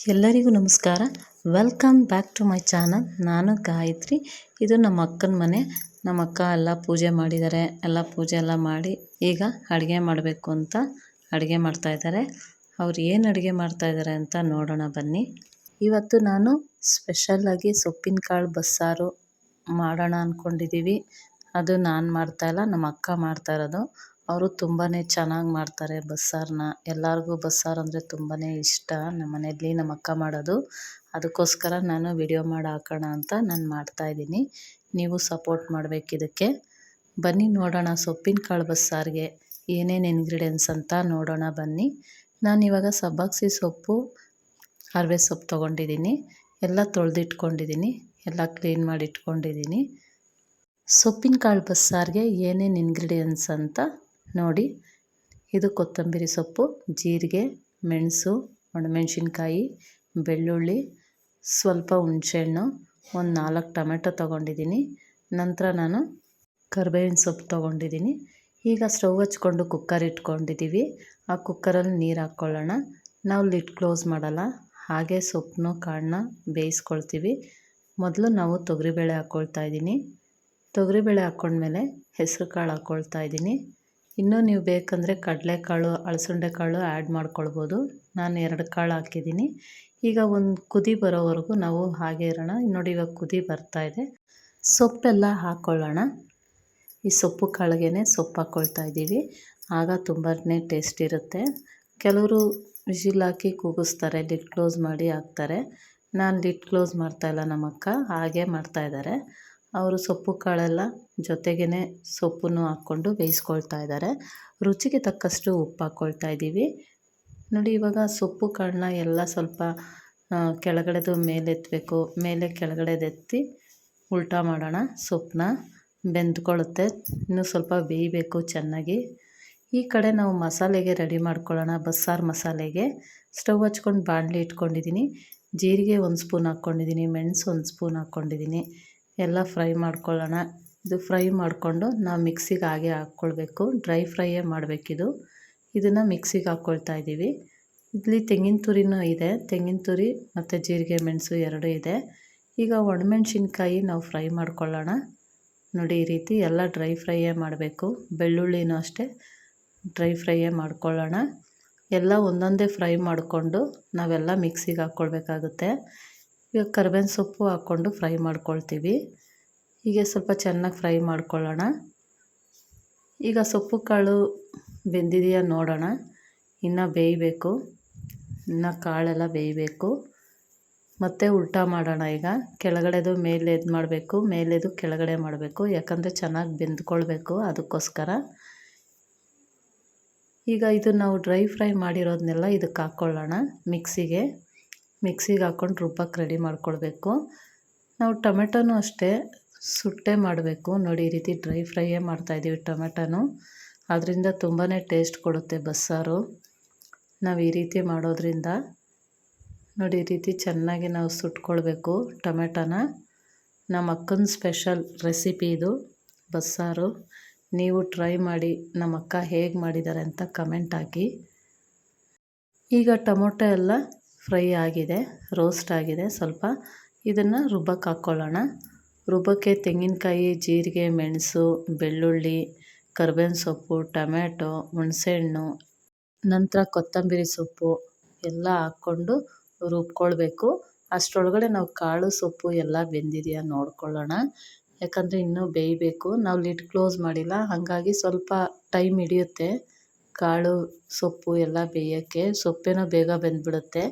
ಎಲ್ಲರಿಗೂ ನಮಸ್ಕಾರ. Welcome back to my channel. ನಾನು ಗಾಯತ್ರಿ. ಇದು ನಮ್ಮ ಅಕ್ಕನ ಮನೆ. ನಮ್ಮ ಅಕ್ಕ ಎಲ್ಲ ಪೂಜೆ ಮಾಡಿದ್ದಾರೆ. ಎಲ್ಲ ಪೂಜೆ ಎಲ್ಲ ಮಾಡಿ ಈಗ ಅಡುಗೆ ಮಾಡಬೇಕು ಅಂತ ಅಡುಗೆ ಮಾಡ್ತಾಯಿದ್ದಾರೆ. ಅವ್ರು ಏನು ಅಡುಗೆ ಮಾಡ್ತಾಯಿದ್ದಾರೆ ಅಂತ ನೋಡೋಣ ಬನ್ನಿ. ಇವತ್ತು ನಾನು ಸ್ಪೆಷಲ್ಲಾಗಿ ಸೊಪ್ಪಿನ ಕಾಳು ಬಸ್ಸಾರು ಮಾಡೋಣ ಅಂದ್ಕೊಂಡಿದ್ದೀವಿ. ಅದು ನಾನು ಮಾಡ್ತಾಯಿಲ್ಲ, ನಮ್ಮ ಅಕ್ಕ ಮಾಡ್ತಾ ಇರೋದು. ಅವರು ತುಂಬಾ ಚೆನ್ನಾಗಿ ಮಾಡ್ತಾರೆ ಬಸ್ಸಾರನ್ನ. ಎಲ್ಲರಿಗೂ ಬಸ್ಸಾರು ಅಂದರೆ ತುಂಬಾ ಇಷ್ಟ. ನಮ್ಮ ಮನೆಯಲ್ಲಿ ನಮ್ಮ ಅಕ್ಕ ಮಾಡೋದು. ಅದಕ್ಕೋಸ್ಕರ ನಾನು ವಿಡಿಯೋ ಮಾಡಿ ಹಾಕೋಣ ಅಂತ ನಾನು ಮಾಡ್ತಾಯಿದ್ದೀನಿ. ನೀವು ಸಪೋರ್ಟ್ ಮಾಡಬೇಕು ಇದಕ್ಕೆ. ಬನ್ನಿ ನೋಡೋಣ ಸೊಪ್ಪಿನ ಕಾಳು ಬಸ್ಸಾರಿಗೆ ಏನೇನು ಇಂಗ್ರೀಡಿಯೆಂಟ್ಸ್ ಅಂತ ನೋಡೋಣ ಬನ್ನಿ. ನಾನಿವಾಗ ಸಬ್ಬಾಕ್ಸಿ ಸೊಪ್ಪು, ಅರಿವೆ ಸೊಪ್ಪು ತೊಗೊಂಡಿದ್ದೀನಿ. ಎಲ್ಲ ತೊಳೆದಿಟ್ಕೊಂಡಿದ್ದೀನಿ, ಎಲ್ಲ ಕ್ಲೀನ್ ಮಾಡಿ ಇಟ್ಕೊಂಡಿದ್ದೀನಿ. ಸೊಪ್ಪಿನ ಕಾಳು ಬಸ್ಸಾರಿಗೆ ಏನೇನು ಇಂಗ್ರೀಡಿಯೆಂಟ್ಸ್ ಅಂತ ನೋಡಿ. ಇದು ಕೊತ್ತಂಬರಿ ಸೊಪ್ಪು, ಜೀರಿಗೆ, ಮೆಣಸು, ಒಣಮೆಣಸಿನ್ಕಾಯಿ, ಬೆಳ್ಳುಳ್ಳಿ, ಸ್ವಲ್ಪ ಹುಣಸೆಹಣ್ಣು, ಒಂದು 4 ಟೊಮೆಟೊ ತೊಗೊಂಡಿದ್ದೀನಿ. ನಂತರ ನಾನು ಕರಿಬೇವಿನ ಸೊಪ್ಪು ತೊಗೊಂಡಿದ್ದೀನಿ. ಈಗ ಸ್ಟವ್ ಹಚ್ಕೊಂಡು ಕುಕ್ಕರ್ ಇಟ್ಕೊಂಡಿದ್ದೀವಿ. ಆ ಕುಕ್ಕರಲ್ಲಿ ನೀರು ಹಾಕ್ಕೊಳ್ಳೋಣ. ನಾವು ಲಿಡ್ ಕ್ಲೋಸ್ ಮಾಡಲ್ಲ, ಹಾಗೆ ಸೊಪ್ಪನ್ನು ಕಾಳನ್ನ ಬೇಯಿಸ್ಕೊಳ್ತೀವಿ. ಮೊದಲು ನಾವು ತೊಗರಿಬೇಳೆ ಹಾಕ್ಕೊಳ್ತಾ ಇದ್ದೀನಿ. ತೊಗರಿಬೇಳೆ ಹಾಕ್ಕೊಂಡ್ಮೇಲೆ ಹೆಸರು ಕಾಳು ಹಾಕ್ಕೊಳ್ತಾ ಇದ್ದೀನಿ. ಇನ್ನೂ ನೀವು ಬೇಕಂದರೆ ಕಡಲೆಕಾಳು, ಅಲಸಂದೆ ಕಾಳು ಆ್ಯಡ್ ಮಾಡ್ಕೊಳ್ಬೋದು. ನಾನು 2 ಕಾಳು ಹಾಕಿದ್ದೀನಿ. ಈಗ ಒಂದು ಕುದಿ ಬರೋವರೆಗೂ ನಾವು ಹಾಗೆ ಇರೋಣ. ನೋಡಿ ಇವಾಗ ಕುದಿ ಬರ್ತಾಯಿದೆ. ಸೊಪ್ಪೆಲ್ಲ ಹಾಕ್ಕೊಳ್ಳೋಣ. ಈ ಸೊಪ್ಪು ಕಾಳಿಗೆ ಸೊಪ್ಪು ಹಾಕ್ಕೊಳ್ತಾ ಇದ್ದೀವಿ. ಆಗ ತುಂಬಾ ಟೇಸ್ಟ್ ಇರುತ್ತೆ. ಕೆಲವರು ವಿಜಿಲ್ ಹಾಕಿ ಕೂಗಿಸ್ತಾರೆ, ಲಿಡ್ ಕ್ಲೋಸ್ ಮಾಡಿ ಹಾಕ್ತಾರೆ. ನಾನು ಲಿಡ್ ಕ್ಲೋಸ್ ಮಾಡ್ತಾಯಿಲ್ಲ, ನಮ್ಮ ಅಕ್ಕ ಹಾಗೆ ಮಾಡ್ತಾಯಿದ್ದಾರೆ. ಅವರು ಸೊಪ್ಪು ಕಾಳೆಲ್ಲ ಜೊತೆಗೇ ಸೊಪ್ಪನ್ನು ಹಾಕ್ಕೊಂಡು ಬೇಯಿಸ್ಕೊಳ್ತಾ ಇದ್ದಾರೆ. ರುಚಿಗೆ ತಕ್ಕಷ್ಟು ಉಪ್ಪು ಹಾಕ್ಕೊಳ್ತಾ ಇದ್ದೀವಿ. ನೋಡಿ ಇವಾಗ ಸೊಪ್ಪು ಕಾಳನ್ನ ಎಲ್ಲ ಸ್ವಲ್ಪ ಕೆಳಗಡೆದು ಮೇಲೆ ಎತ್ತಬೇಕು. ಮೇಲೆ ಕೆಳಗಡೆದೆತ್ತಿ ಉಲ್ಟಾ ಮಾಡೋಣ. ಸೊಪ್ಪನ್ನ ಬೆಂದ್ಕೊಳ್ಳುತ್ತೆ, ಇನ್ನೂ ಸ್ವಲ್ಪ ಬೇಯಬೇಕು ಚೆನ್ನಾಗಿ. ಈ ಕಡೆ ನಾವು ಮಸಾಲೆಗೆ ರೆಡಿ ಮಾಡ್ಕೊಳ್ಳೋಣ. ಬಸ್ಸಾರು ಮಸಾಲೆಗೆ ಸ್ಟವ್ ಹಚ್ಕೊಂಡು ಬಾಣಲಿ ಇಟ್ಕೊಂಡಿದ್ದೀನಿ. ಜೀರಿಗೆ 1 ಸ್ಪೂನ್ ಹಾಕ್ಕೊಂಡಿದ್ದೀನಿ, ಮೆಣಸು 1 ಸ್ಪೂನ್ ಹಾಕ್ಕೊಂಡಿದ್ದೀನಿ. ಎಲ್ಲ ಫ್ರೈ ಮಾಡ್ಕೊಳ್ಳೋಣ. ಇದು ಫ್ರೈ ಮಾಡಿಕೊಂಡು ನಾವು ಮಿಕ್ಸಿಗೆ ಹಾಗೆ ಹಾಕ್ಕೊಳ್ಬೇಕು. ಡ್ರೈ ಫ್ರೈಯೇ ಮಾಡಬೇಕಿದು. ಇದನ್ನು ಮಿಕ್ಸಿಗೆ ಹಾಕ್ಕೊಳ್ತಾ ಇದ್ದೀವಿ. ಇಲ್ಲಿ ತೆಂಗಿನ ತುರಿನೂ ಇದೆ. ತೆಂಗಿನ ತುರಿ ಮತ್ತು ಜೀರಿಗೆ ಮೆಣಸು 2 ಇದೆ. ಈಗ ಒಣಮೆಣ್ಸಿನ್ಕಾಯಿ ನಾವು ಫ್ರೈ ಮಾಡ್ಕೊಳ್ಳೋಣ. ನೋಡಿ ಈ ರೀತಿ ಎಲ್ಲ ಡ್ರೈ ಫ್ರೈಯೇ ಮಾಡಬೇಕು. ಬೆಳ್ಳುಳ್ಳಿನೂ ಅಷ್ಟೇ ಡ್ರೈ ಫ್ರೈಯೇ ಮಾಡ್ಕೊಳ್ಳೋಣ. ಎಲ್ಲ ಒಂದೊಂದೇ ಫ್ರೈ ಮಾಡಿಕೊಂಡು ನಾವೆಲ್ಲ ಮಿಕ್ಸಿಗೆ ಹಾಕ್ಕೊಳ್ಬೇಕಾಗುತ್ತೆ. ಈಗ ಕರಿಬೇವಿನ ಸೊಪ್ಪು ಹಾಕ್ಕೊಂಡು ಫ್ರೈ ಮಾಡ್ಕೊಳ್ತೀವಿ. ಹೀಗೆ ಸ್ವಲ್ಪ ಚೆನ್ನಾಗಿ ಫ್ರೈ ಮಾಡ್ಕೊಳ್ಳೋಣ. ಈಗ ಸೊಪ್ಪು ಕಾಳು ಬೆಂದಿದೆಯಾ ನೋಡೋಣ. ಇನ್ನು ಬೇಯಬೇಕು, ಇನ್ನು ಕಾಳೆಲ್ಲ ಬೇಯಬೇಕು. ಮತ್ತು ಉಲ್ಟಾ ಮಾಡೋಣ. ಈಗ ಕೆಳಗಡೆದು ಮೇಲೆ ಇದು ಮಾಡಬೇಕು, ಮೇಲೆದು ಕೆಳಗಡೆ ಮಾಡಬೇಕು. ಯಾಕಂದರೆ ಚೆನ್ನಾಗಿ ಬೆಂದ್ಕೊಳ್ಬೇಕು, ಅದಕ್ಕೋಸ್ಕರ. ಈಗ ಇದು ನಾವು ಡ್ರೈ ಫ್ರೈ ಮಾಡಿರೋದನ್ನೆಲ್ಲ ಇದಕ್ಕೆ ಹಾಕ್ಕೊಳ್ಳೋಣ. ಮಿಕ್ಸಿಗೆ ಹಾಕ್ಕೊಂಡು ರುಬ್ಬಕ್ಕೆ ರೆಡಿ ಮಾಡ್ಕೊಳ್ಬೇಕು. ನಾವು ಟೊಮೆಟೊನೂ ಅಷ್ಟೇ ಸುಟ್ಟೆ ಮಾಡಬೇಕು. ನೋಡಿ ಈ ರೀತಿ ಡ್ರೈ ಫ್ರೈಯೇ ಮಾಡ್ತಾಯಿದ್ದೀವಿ ಟೊಮೆಟೊನು. ಅದರಿಂದ ತುಂಬಾ ಟೇಸ್ಟ್ ಕೊಡುತ್ತೆ ಬಸ್ಸಾರು. ನಾವು ಈ ರೀತಿ ಮಾಡೋದ್ರಿಂದ. ನೋಡಿ ಈ ರೀತಿ ಚೆನ್ನಾಗಿ ನಾವು ಸುಟ್ಕೊಳ್ಬೇಕು ಟೊಮೆಟೊನ. ನಮ್ಮ ಅಕ್ಕನ ಸ್ಪೆಷಲ್ ರೆಸಿಪಿ ಇದು ಬಸ್ಸಾರು. ನೀವು ಟ್ರೈ ಮಾಡಿ, ನಮ್ಮ ಅಕ್ಕ ಹೇಗೆ ಮಾಡಿದ್ದಾರೆ ಅಂತ ಕಮೆಂಟ್ ಹಾಕಿ. ಈಗ ಟೊಮೊಟೊ ಎಲ್ಲ ಫ್ರೈ ಆಗಿದೆ, ರೋಸ್ಟ್ ಆಗಿದೆ ಸ್ವಲ್ಪ. ಇದನ್ನು ರುಬ್ಬಕ್ಕೆ ಹಾಕ್ಕೊಳ್ಳೋಣ. ರುಬ್ಬಕ್ಕೆ ತೆಂಗಿನಕಾಯಿ, ಜೀರಿಗೆ, ಮೆಣಸು, ಬೆಳ್ಳುಳ್ಳಿ, ಕರಿಬೇವಿನ ಸೊಪ್ಪು, ಟೊಮೆಟೊ, ಹುಣಸೆಹಣ್ಣು, ನಂತರ ಕೊತ್ತಂಬರಿ ಸೊಪ್ಪು ಎಲ್ಲ ಹಾಕ್ಕೊಂಡು ರುಬ್ಕೊಳ್ಬೇಕು. ಅಷ್ಟರೊಳಗಡೆ ನಾವು ಕಾಳು ಸೊಪ್ಪು ಎಲ್ಲ ಬೆಂದಿದೆಯಾ ನೋಡ್ಕೊಳ್ಳೋಣ. ಯಾಕಂದರೆ ಇನ್ನೂ ಬೇಯಬೇಕು. ನಾವು ಲಿಡ್ ಕ್ಲೋಸ್ ಮಾಡಿಲ್ಲ, ಹಾಗಾಗಿ ಸ್ವಲ್ಪ ಟೈಮ್ ಹಿಡಿಯುತ್ತೆ ಕಾಳು ಸೊಪ್ಪು ಎಲ್ಲ ಬೇಯೋಕ್ಕೆ. ಸೊಪ್ಪೇನೋ ಬೇಗ ಬೆಂದ್ಬಿಡುತ್ತೆ,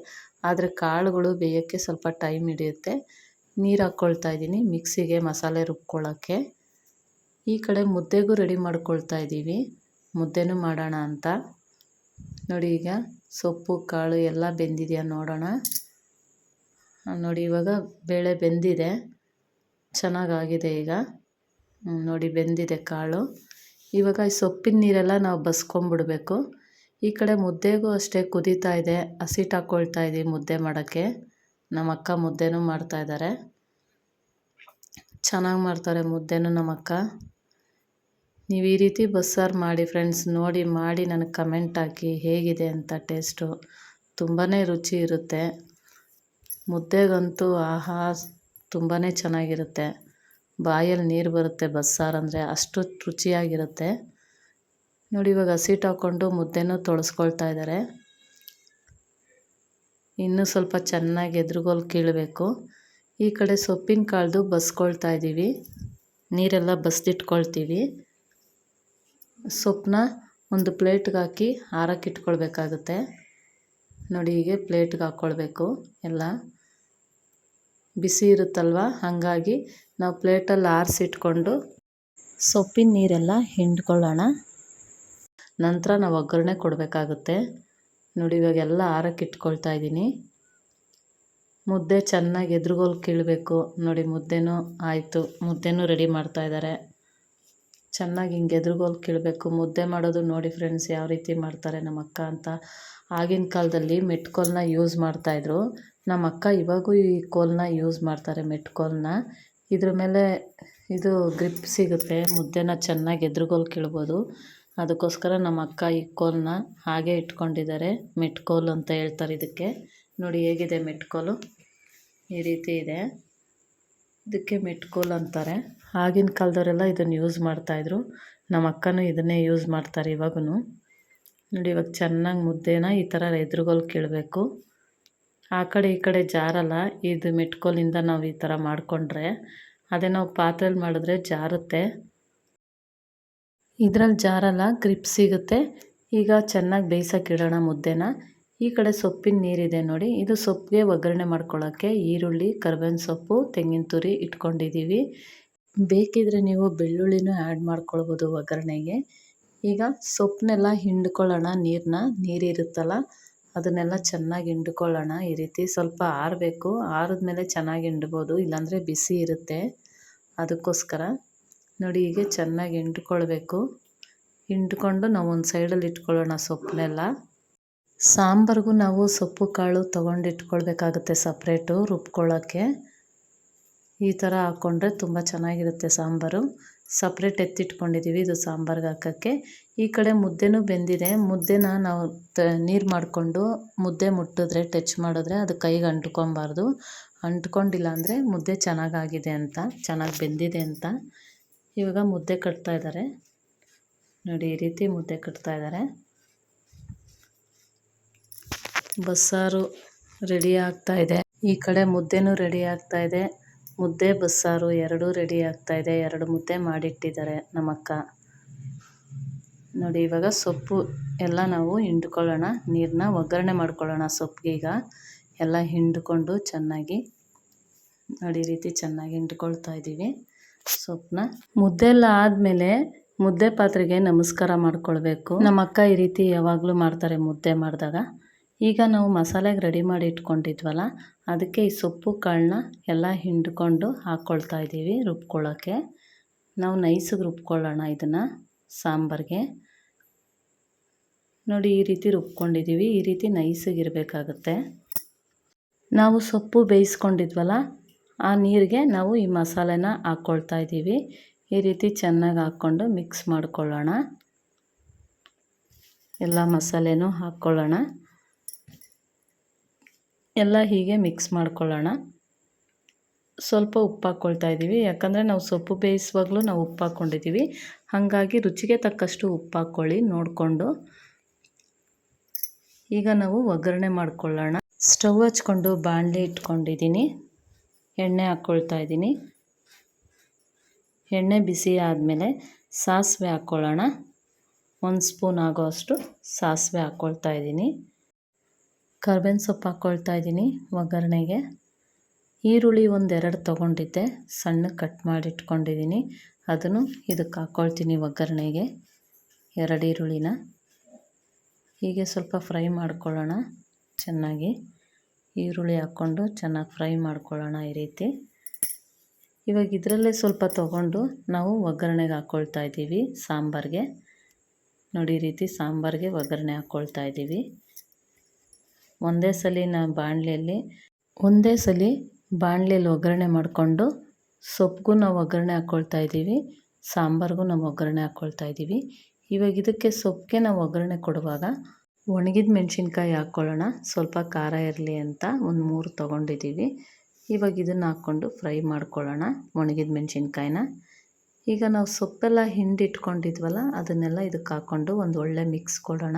ಆದರೆ ಕಾಳುಗಳು ಬೇಯೋಕ್ಕೆ ಸ್ವಲ್ಪ ಟೈಮ್ ಹಿಡಿಯುತ್ತೆ. ನೀರು ಹಾಕ್ಕೊಳ್ತಾ ಇದ್ದೀನಿ ಮಿಕ್ಸಿಗೆ ಮಸಾಲೆ ರುಬ್ಕೊಳ್ಳೋಕ್ಕೆ. ಈ ಕಡೆ ಮುದ್ದೆಗೂ ರೆಡಿ ಮಾಡ್ಕೊಳ್ತಾ ಇದ್ದೀವಿ. ಮುದ್ದೆನೂ ಮಾಡೋಣ ಅಂತ. ನೋಡಿ ಈಗ ಸೊಪ್ಪು ಕಾಳು ಎಲ್ಲ ಬೆಂದಿದೆಯಾ ನೋಡೋಣ. ನೋಡಿ ಇವಾಗ ಬೇಳೆ ಬೆಂದಿದೆ, ಚೆನ್ನಾಗಾಗಿದೆ. ಈಗ ನೋಡಿ ಬೆಂದಿದೆ ಕಾಳು. ಇವಾಗ ಈ ಸೊಪ್ಪಿನ ನೀರೆಲ್ಲ ನಾವು ಬಸ್ಕೊಂಬಿಡ್ಬೇಕು. ಈ ಕಡೆ ಮುದ್ದೆಗೂ ಅಷ್ಟೇ ಕುದೀತಾ ಇದೆ. ಹಸಿಟ್ಟು ಹಾಕ್ಕೊಳ್ತಾ ಇದ್ದೀವಿ ಮುದ್ದೆ ಮಾಡೋಕ್ಕೆ. ನಮ್ಮ ಅಕ್ಕ ಮುದ್ದೆನೂ ಮಾಡ್ತಾಯಿದ್ದಾರೆ. ಚೆನ್ನಾಗಿ ಮಾಡ್ತಾರೆ ಮುದ್ದೆನೂ ನಮ್ಮ ಅಕ್ಕ. ನೀವು ಈ ರೀತಿ ಬಸ್ಸಾರು ಮಾಡಿ ಫ್ರೆಂಡ್ಸ್, ನೋಡಿ ಮಾಡಿ ನನಗೆ ಕಮೆಂಟ್ ಹಾಕಿ ಹೇಗಿದೆ ಅಂತ. ಟೇಸ್ಟು ತುಂಬಾ ರುಚಿ ಇರುತ್ತೆ. ಮುದ್ದೆಗಂತೂ ಆಹಾ ತುಂಬಾ ಚೆನ್ನಾಗಿರುತ್ತೆ. ಬಾಯಲ್ಲಿ ನೀರು ಬರುತ್ತೆ ಬಸ್ಸಾರು ಅಂದರೆ, ಅಷ್ಟು ರುಚಿಯಾಗಿರುತ್ತೆ. ನೋಡಿ ಇವಾಗ ಹಸಿಟ್ಟು ಹಾಕ್ಕೊಂಡು ಮುದ್ದೆನೂ ತೊಳಸ್ಕೊಳ್ತಾ ಇದ್ದಾರೆ. ಇನ್ನೂ ಸ್ವಲ್ಪ ಚೆನ್ನಾಗಿ ಎದುರುಗೋಲು ಕೀಳಬೇಕು. ಈ ಕಡೆ ಸೊಪ್ಪಿನ ಕಾಳ್ದು ಬಸ್ಕೊಳ್ತಾ ಇದ್ದೀವಿ. ನೀರೆಲ್ಲ ಬಸ್ದಿಟ್ಕೊಳ್ತೀವಿ. ಸೊಪ್ಪನ್ನ ಒಂದು ಪ್ಲೇಟ್ಗೆ ಹಾಕಿ ಆರಕ್ಕೆ ಇಟ್ಕೊಳ್ಬೇಕಾಗುತ್ತೆ. ನೋಡಿ ಹೀಗೆ ಪ್ಲೇಟ್ಗೆ ಹಾಕ್ಕೊಳ್ಬೇಕು. ಎಲ್ಲ ಬಿಸಿ ಇರುತ್ತಲ್ವ, ಹಾಗಾಗಿ ನಾವು ಪ್ಲೇಟಲ್ಲಿ ಆರಿಸಿಟ್ಕೊಂಡು ಸೊಪ್ಪಿನ ನೀರೆಲ್ಲ ಹಿಂಡ್ಕೊಳ್ಳೋಣ. ನಂತರ ನಾವು ಒಗ್ಗರಣೆ ಕೊಡಬೇಕಾಗುತ್ತೆ. ನೋಡಿ ಇವಾಗೆಲ್ಲ ಆರಕ್ಕೆ ಇಟ್ಕೊಳ್ತಾ ಇದ್ದೀನಿ. ಮುದ್ದೆ ಚೆನ್ನಾಗಿ ಎದುರುಗೋಲು ಕೀಳಬೇಕು. ನೋಡಿ ಮುದ್ದೆನೂ ಆಯಿತು, ಮುದ್ದೆನೂ ರೆಡಿ ಮಾಡ್ತಾ ಇದ್ದಾರೆ. ಚೆನ್ನಾಗಿ ಹಿಂಗೆ ಎದುರುಗೋಲು ಕೀಳಬೇಕು. ಮುದ್ದೆ ಮಾಡೋದು ನೋಡಿ ಫ್ರೆಂಡ್ಸ್ ಯಾವ ರೀತಿ ಮಾಡ್ತಾರೆ ನಮ್ಮ ಅಕ್ಕ ಅಂತ. ಆಗಿನ ಕಾಲದಲ್ಲಿ ಮೆಟ್ಕೋಲನ್ನ ಯೂಸ್ ಮಾಡ್ತಾಯಿದ್ರು. ನಮ್ಮ ಅಕ್ಕ ಇವಾಗೂ ಈ ಕೋಲನ್ನ ಯೂಸ್ ಮಾಡ್ತಾರೆ, ಮೆಟ್ಕೋಲನ್ನ. ಇದ್ರ ಮೇಲೆ ಇದು ಗ್ರಿಪ್ ಸಿಗುತ್ತೆ, ಮುದ್ದೆನ ಚೆನ್ನಾಗಿ ಎದುರುಗೋಲು ಕೀಳ್ಬೋದು. ಅದಕ್ಕೋಸ್ಕರ ನಮ್ಮ ಅಕ್ಕ ಈ ಕೋಲನ್ನ ಹಾಗೆ ಇಟ್ಕೊಂಡಿದ್ದಾರೆ. ಮೆಟ್ಕೋಲು ಅಂತ ಹೇಳ್ತಾರೆ ಇದಕ್ಕೆ. ನೋಡಿ ಹೇಗಿದೆ ಮೆಟ್ಕೋಲು, ಈ ರೀತಿ ಇದೆ. ಇದಕ್ಕೆ ಮೆಟ್ಕೋಲು ಅಂತಾರೆ. ಆಗಿನ ಕಾಲದವರೆಲ್ಲ ಇದನ್ನು ಯೂಸ್ ಮಾಡ್ತಾಯಿದ್ರು. ನಮ್ಮ ಅಕ್ಕನೂ ಇದನ್ನೇ ಯೂಸ್ ಮಾಡ್ತಾರೆ ಇವಾಗೂ. ನೋಡಿ ಇವಾಗ ಚೆನ್ನಾಗಿ ಮುದ್ದೆನ ಈ ಥರ ಎದುರುಗೋಲು ಕೀಳಬೇಕು. ಆ ಕಡೆ ಈ ಕಡೆ ಜಾರಲ್ಲ. ಇದು ಮೆಟ್ಕೋಲಿಂದ ನಾವು ಈ ಥರ ಮಾಡಿಕೊಂಡ್ರೆ, ಅದೇ ನಾವು ಪಾತ್ರೆಯಲ್ಲಿ ಮಾಡಿದ್ರೆ ಜಾರುತ್ತೆ. ಇದರಲ್ಲಿ ಜಾರಲ್ಲ, ಗ್ರಿಪ್ ಸಿಗುತ್ತೆ. ಈಗ ಚೆನ್ನಾಗಿ ಬೇಯಿಸೋಕೆ ಇಡೋಣ ಮುದ್ದೆನ. ಈ ಕಡೆ ಸೊಪ್ಪಿನ ನೀರಿದೆ ನೋಡಿ. ಇದು ಸೊಪ್ಪಿಗೆ ಒಗ್ಗರಣೆ ಮಾಡ್ಕೊಳ್ಳೋಕ್ಕೆ ಈರುಳ್ಳಿ, ಕರ್ಬೇವಿನ ಸೊಪ್ಪು, ತೆಂಗಿನ ತುರಿ ಇಟ್ಕೊಂಡಿದ್ದೀವಿ. ಬೇಕಿದ್ರೆ ನೀವು ಬೆಳ್ಳುಳ್ಳಿನೂ ಆ್ಯಡ್ ಮಾಡ್ಕೊಳ್ಬೋದು ಒಗ್ಗರಣೆಗೆ. ಈಗ ಸೊಪ್ಪನ್ನೆಲ್ಲ ಹಿಂಡ್ಕೊಳ್ಳೋಣ. ನೀರಿರುತ್ತಲ್ಲ ಅದನ್ನೆಲ್ಲ ಚೆನ್ನಾಗಿ ಹಿಂಡ್ಕೊಳ್ಳೋಣ. ಈ ರೀತಿ ಸ್ವಲ್ಪ ಆರಬೇಕು. ಆರಿದ್ಮೇಲೆ ಚೆನ್ನಾಗಿ ಹಿಂಡ್ಬೋದು, ಇಲ್ಲಾಂದರೆ ಬಿಸಿ ಇರುತ್ತೆ. ಅದಕ್ಕೋಸ್ಕರ ನೋಡಿ ಹೀಗೆ ಚೆನ್ನಾಗಿ ಹಿಂಡ್ಕೊಳ್ಬೇಕು. ಹಿಂಡ್ಕೊಂಡು ನಾವು ಒಂದು ಸೈಡಲ್ಲಿ ಇಟ್ಕೊಳ್ಳೋಣ ಸೊಪ್ಪನ್ನೆಲ್ಲ. ಸಾಂಬಾರಿಗೂ ನಾವು ಸೊಪ್ಪು ಕಾಳು ತೊಗೊಂಡು ಇಟ್ಕೊಳ್ಬೇಕಾಗುತ್ತೆ ಸಪ್ರೇಟು ರುಬ್ಕೊಳ್ಳೋಕ್ಕೆ. ಈ ಥರ ಹಾಕ್ಕೊಂಡ್ರೆ ತುಂಬ ಚೆನ್ನಾಗಿರುತ್ತೆ ಸಾಂಬಾರು. ಸಪ್ರೇಟ್ ಎತ್ತಿಟ್ಕೊಂಡಿದ್ದೀವಿ ಇದು ಸಾಂಬಾರ್ಗೆ ಹಾಕೋಕ್ಕೆ. ಈ ಕಡೆ ಮುದ್ದೆನೂ ಬೆಂದಿದೆ. ಮುದ್ದೆನ ನಾವು ನೀರು ಮಾಡಿಕೊಂಡು ಮುದ್ದೆ ಮುಟ್ಟಿದ್ರೆ, ಟಚ್ ಮಾಡಿದ್ರೆ ಅದು ಕೈಗೆ ಅಂಟ್ಕೊಬಾರ್ದು. ಅಂಟ್ಕೊಂಡಿಲ್ಲ ಅಂದರೆ ಮುದ್ದೆ ಚೆನ್ನಾಗಾಗಿದೆ ಅಂತ, ಚೆನ್ನಾಗಿ ಬೆಂದಿದೆ ಅಂತ. ಇವಾಗ ಮುದ್ದೆ ಕಟ್ತಾ ಇದ್ದಾರೆ ನೋಡಿ, ಈ ರೀತಿ ಮುದ್ದೆ ಕಟ್ತಾ ಇದ್ದಾರೆ. ಬಸ್ಸಾರು ರೆಡಿ ಆಗ್ತಾ ಇದೆ. ಈ ಕಡೆ ಮುದ್ದೆನೂ ರೆಡಿ ಆಗ್ತಾ ಇದೆ. ಮುದ್ದೆ ಬಸ್ಸಾರು ಎರಡೂ ರೆಡಿ ಆಗ್ತಾ ಇದೆ. 2 ಮುದ್ದೆ ಮಾಡಿಟ್ಟಿದ್ದಾರೆ ನಮ್ಮ ಅಕ್ಕ. ನೋಡಿ ಇವಾಗ ಸೊಪ್ಪು ಎಲ್ಲ ನಾವು ಹಿಂಡ್ಕೊಳ್ಳೋಣ. ನೀರನ್ನ ಒಗ್ಗರಣೆ ಮಾಡ್ಕೊಳ್ಳೋಣ ಸೊಪ್ಪಿಗೆ. ಈಗ ಎಲ್ಲ ಹಿಂಡ್ಕೊಂಡು ಚೆನ್ನಾಗಿ ನೋಡಿ ಈ ರೀತಿ ಚೆನ್ನಾಗಿ ಹಿಂಡ್ಕೊಳ್ತಾ ಇದ್ದೀವಿ ಸೊಪ್ಪನ್ನ. ಮುದ್ದೆ ಎಲ್ಲ ಆದಮೇಲೆ ಮುದ್ದೆ ಪಾತ್ರೆಗೆ ನಮಸ್ಕಾರ ಮಾಡ್ಕೊಳ್ಬೇಕು. ನಮ್ಮ ಅಕ್ಕ ಈ ರೀತಿ ಯಾವಾಗಲೂ ಮಾಡ್ತಾರೆ ಮುದ್ದೆ ಮಾಡಿದಾಗ. ಈಗ ನಾವು ಮಸಾಲೆಗೆ ರೆಡಿ ಮಾಡಿ ಇಟ್ಕೊಂಡಿದ್ವಲ್ಲ, ಅದಕ್ಕೆ ಈ ಸೊಪ್ಪು ಕಾಳನ್ನ ಎಲ್ಲ ಹಿಂಡ್ಕೊಂಡು ಹಾಕ್ಕೊಳ್ತಾ ಇದ್ದೀವಿ ರುಬ್ಕೊಳ್ಳೋಕ್ಕೆ. ನಾವು ನೈಸಿಗೆ ರುಬ್ಕೊಳ್ಳೋಣ ಇದನ್ನು ಸಾಂಬಾರಿಗೆ. ನೋಡಿ ಈ ರೀತಿ ರುಬ್ಕೊಂಡಿದ್ದೀವಿ. ಈ ರೀತಿ ನೈಸಿಗೆ ಇರಬೇಕಾಗುತ್ತೆ. ನಾವು ಸೊಪ್ಪು ಬೇಯಿಸ್ಕೊಂಡಿದ್ವಲ್ಲ, ಆ ನೀರಿಗೆ ನಾವು ಈ ಮಸಾಲೆನ ಹಾಕ್ಕೊಳ್ತಾ ಇದ್ದೀವಿ. ಈ ರೀತಿ ಚೆನ್ನಾಗಿ ಹಾಕ್ಕೊಂಡು ಮಿಕ್ಸ್ ಮಾಡ್ಕೊಳ್ಳೋಣ. ಎಲ್ಲ ಮಸಾಲೆನೂ ಹಾಕ್ಕೊಳ್ಳೋಣ. ಎಲ್ಲ ಹೀಗೆ ಮಿಕ್ಸ್ ಮಾಡ್ಕೊಳ್ಳೋಣ. ಸ್ವಲ್ಪ ಉಪ್ಪು ಹಾಕ್ಕೊಳ್ತಾ ಇದ್ದೀವಿ, ಯಾಕಂದರೆ ನಾವು ಸೊಪ್ಪು ಬೇಯಿಸುವಾಗಲೂ ನಾವು ಉಪ್ಪು ಹಾಕ್ಕೊಂಡಿದ್ದೀವಿ. ಹಾಗಾಗಿ ರುಚಿಗೆ ತಕ್ಕಷ್ಟು ಉಪ್ಪು ಹಾಕ್ಕೊಳ್ಳಿ ನೋಡಿಕೊಂಡು. ಈಗ ನಾವು ಒಗ್ಗರಣೆ ಮಾಡ್ಕೊಳ್ಳೋಣ. ಸ್ಟವ್ ಹಚ್ಕೊಂಡು ಬಾಣಲೆ ಇಟ್ಕೊಂಡಿದ್ದೀನಿ. ಎಣ್ಣೆ ಹಾಕ್ಕೊಳ್ತಾ ಇದ್ದೀನಿ. ಎಣ್ಣೆ ಬಿಸಿ ಆದಮೇಲೆ ಸಾಸಿವೆ ಹಾಕ್ಕೊಳ್ಳೋಣ. 1 ಸ್ಪೂನ್ ಆಗೋಷ್ಟು ಸಾಸಿವೆ ಹಾಕ್ಕೊಳ್ತಾ ಇದ್ದೀನಿ. ಕರ್ಬೇವಿನ ಸೊಪ್ಪು ಹಾಕ್ಕೊಳ್ತಾ ಇದ್ದೀನಿ ಒಗ್ಗರಣೆಗೆ. ಈರುಳ್ಳಿ 1-2 ತೊಗೊಂಡಿದ್ದೆ, ಸಣ್ಣಗೆ ಕಟ್ ಮಾಡಿ ಇಟ್ಕೊಂಡಿದ್ದೀನಿ. ಅದನ್ನು ಇದಕ್ಕೆ ಹಾಕ್ಕೊಳ್ತೀನಿ ಒಗ್ಗರಣೆಗೆ. 2 ಈರುಳ್ಳಿನ ಹೀಗೆ ಸ್ವಲ್ಪ ಫ್ರೈ ಮಾಡ್ಕೊಳ್ಳೋಣ ಚೆನ್ನಾಗಿ. ಈರುಳ್ಳಿ ಹಾಕ್ಕೊಂಡು ಚೆನ್ನಾಗಿ ಫ್ರೈ ಮಾಡ್ಕೊಳ್ಳೋಣ ಈ ರೀತಿ. ಇವಾಗ ಇದರಲ್ಲೇ ಸ್ವಲ್ಪ ತೊಗೊಂಡು ನಾವು ಒಗ್ಗರಣೆಗೆ ಹಾಕ್ಕೊಳ್ತಾ ಇದ್ದೀವಿ ಸಾಂಬಾರಿಗೆ. ನೋಡಿ ಈ ರೀತಿ ಸಾಂಬಾರಿಗೆ ಒಗ್ಗರಣೆ ಹಾಕ್ಕೊಳ್ತಾ ಇದ್ದೀವಿ. ಒಂದೇ ಸಲ ಬಾಣಲೆಯಲ್ಲಿ ಒಗ್ಗರಣೆ ಮಾಡಿಕೊಂಡು ಸೊಪ್ಪಿಗೂ ನಾವು ಒಗ್ಗರಣೆ ಹಾಕ್ಕೊಳ್ತಾ ಇದ್ದೀವಿ, ಸಾಂಬಾರಿಗೂ ನಾವು ಒಗ್ಗರಣೆ ಹಾಕ್ಕೊಳ್ತಾ ಇದ್ದೀವಿ. ಇವಾಗ ಇದಕ್ಕೆ ಸೊಪ್ಪಿಗೆ ನಾವು ಒಗ್ಗರಣೆ ಕೊಡುವಾಗ ಒಣಗಿದ ಮೆಣಸಿನ್ಕಾಯಿ ಹಾಕ್ಕೊಳ್ಳೋಣ, ಸ್ವಲ್ಪ ಖಾರ ಇರಲಿ ಅಂತ ಒಂದು 3 ತೊಗೊಂಡಿದ್ದೀವಿ. ಇವಾಗ ಇದನ್ನು ಹಾಕ್ಕೊಂಡು ಫ್ರೈ ಮಾಡ್ಕೊಳ್ಳೋಣ ಒಣಗಿದ ಮೆಣಸಿನ್ಕಾಯಿನ. ಈಗ ನಾವು ಸೊಪ್ಪೆಲ್ಲ ಹಿಂಡಿಟ್ಕೊಂಡಿದ್ವಲ್ಲ ಅದನ್ನೆಲ್ಲ ಇದಕ್ಕೆ ಹಾಕ್ಕೊಂಡು ಒಂದು ಒಳ್ಳೆ ಮಿಕ್ಸ್ ಕೊಡೋಣ.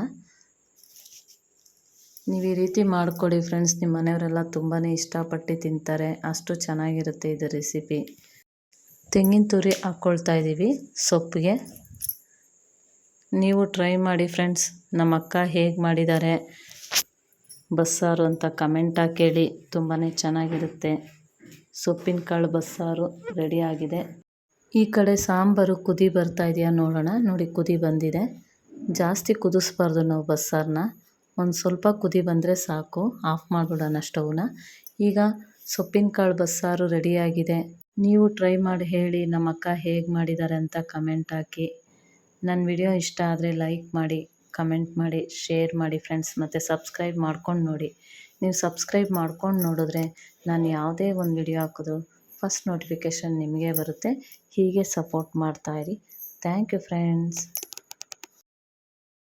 ನೀವು ಈ ರೀತಿ ಮಾಡಿಕೊಡಿ ಫ್ರೆಂಡ್ಸ್, ನಿಮ್ಮ ಮನೆಯವರೆಲ್ಲ ತುಂಬಾ ಇಷ್ಟಪಟ್ಟು ತಿಂತಾರೆ, ಅಷ್ಟು ಚೆನ್ನಾಗಿರುತ್ತೆ ಇದು ರೆಸಿಪಿ. ತೆಂಗಿನ ತುರಿ ಹಾಕ್ಕೊಳ್ತಾ ಇದ್ದೀವಿ ಸೊಪ್ಪಿಗೆ. ನೀವು ಟ್ರೈ ಮಾಡಿ ಫ್ರೆಂಡ್ಸ್, ನಮ್ಮ ಅಕ್ಕ ಹೇಗೆ ಮಾಡಿದ್ದಾರೆ ಬಸ್ಸಾರು ಅಂತ ಕಮೆಂಟ್ ಹಾಕಿ ಹೇಳಿ, ತುಂಬಾ ಚೆನ್ನಾಗಿರುತ್ತೆ. ಸೊಪ್ಪಿನ ಕಾಳು ಬಸ್ಸಾರು ರೆಡಿಯಾಗಿದೆ. ಈ ಕಡೆ ಸಾಂಬಾರು ಕುದಿ ಬರ್ತಾ ಇದೆಯಾ ನೋಡೋಣ. ನೋಡಿ ಕುದಿ ಬಂದಿದೆ. ಜಾಸ್ತಿ ಕುದಿಸ್ಬಾರ್ದು ನಾವು ಬಸ್ಸಾರನ್ನ, ಒಂದು ಸ್ವಲ್ಪ ಕುದಿ ಬಂದರೆ ಸಾಕು, ಆಫ್ ಮಾಡಿಬಿಡೋಣ ಸ್ಟವ್ನ. ಈಗ ಸೊಪ್ಪಿನ ಕಾಳು ಬಸ್ಸಾರು ರೆಡಿಯಾಗಿದೆ. ನೀವು ಟ್ರೈ ಮಾಡಿ ಹೇಳಿ ನಮ್ಮ ಅಕ್ಕ ಹೇಗೆ ಮಾಡಿದ್ದಾರೆ ಅಂತ ಕಮೆಂಟ್ ಹಾಕಿ. ನನ್ನ ವಿಡಿಯೋ ಇಷ್ಟ ಆದರೆ ಲೈಕ್ ಮಾಡಿ, ಕಮೆಂಟ್ ಮಾಡಿ, ಶೇರ್ ಮಾಡಿ ಫ್ರೆಂಡ್ಸ್, ಮತ್ತು ಸಬ್ಸ್ಕ್ರೈಬ್ ಮಾಡ್ಕೊಂಡು ನೋಡಿ. ನೀವು ಸಬ್ಸ್ಕ್ರೈಬ್ ಮಾಡ್ಕೊಂಡು ನೋಡಿದ್ರೆ ನಾನು ಯಾವುದೇ ಒಂದು ವಿಡಿಯೋ ಹಾಕಿದ್ರು ಫಸ್ಟ್ ನೋಟಿಫಿಕೇಷನ್ ನಿಮಗೆ ಬರುತ್ತೆ. ಹೀಗೆ ಸಪೋರ್ಟ್ ಮಾಡ್ತಾಯಿರಿ. Thank you friends.